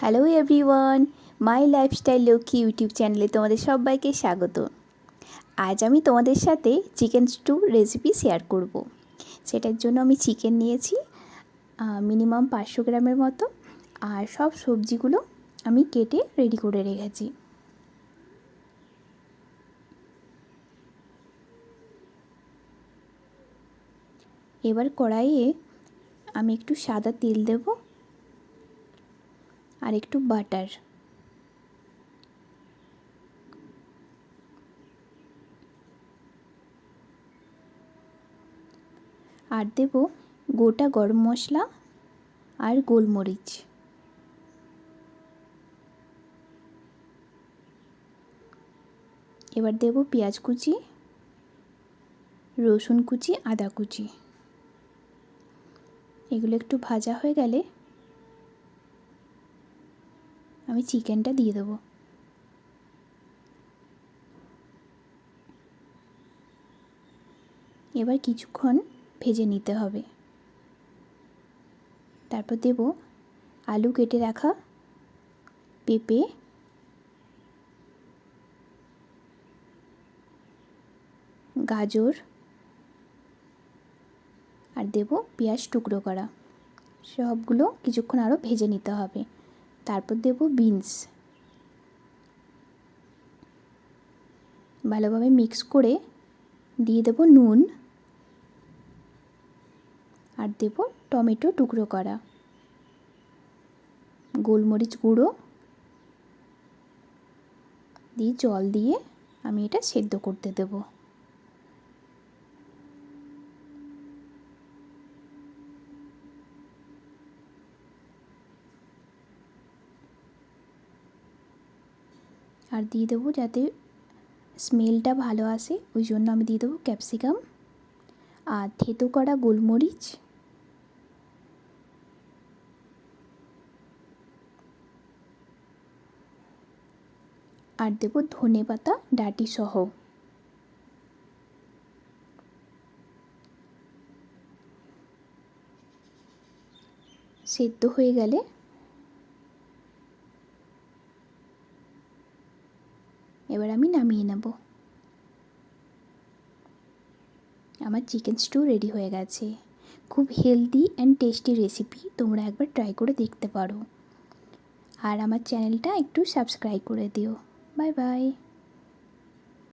Hello everyone, মাই lifestyle Lakshmi YouTube চ্যানেলে তোমাদের সবাইকে স্বাগত। আজ আমি তোমাদের সাথে চিকেন স্টু রেসিপি শেয়ার করব। সেটার জন্য আমি চিকেন নিয়েছি মিনিমাম 500 গ্রামের মতো, আর সব সবজিগুলো আমি কেটে রেডি করে রেখেছি। এবার কড়াইয়ে আমি একটু সাদা তেল দেব আর একটু বাটার, আর দেব গোটা গরম মশলা আর গোলমরিচ। এবার দেব পেঁয়াজ কুচি, রসুন কুচি, আদা কুচি। এগুলো একটু ভাজা হয়ে গেলে আমি চিকেনটা দিয়ে দেবো। এবার কিছুক্ষণ ভেজে নিতে হবে। তারপর দেব আলু কেটে রাখা, পেঁপে, গাজর, আর দেব পেঁয়াজ টুকরো করা। সবগুলো কিছুক্ষণ আরও ভেজে নিতে হবে। তারপর দেব বিনস। ভালোভাবে মিক্স করে দিয়ে দেব নুন, আর দেব টমেটো টুকরো করা, গোলমরিচ গুঁড়ো দিয়ে জল দিয়ে আমি এটা সেদ্ধ করতে দেব। আর দিয়ে দেবো যাতে স্মেলটা ভালো আসে, ওই জন্য আমি দিয়ে দেবো ক্যাপসিকাম আর থেতো করা গোলমরিচ, আর দেব ধনেপাতা ডাঁটি সহ। সেদ্ধ হয়ে গেলে এবার আমি নামিয়ে নেব। আমার চিকেন স্টু রেডি হয়ে গেছে। খুব হেলদি অ্যান্ড টেস্টি রেসিপি, তোমরা একবার ট্রাই করে দেখতে পারো। আর আমার চ্যানেলটা একটু সাবস্ক্রাইব করে দিও। Bye bye.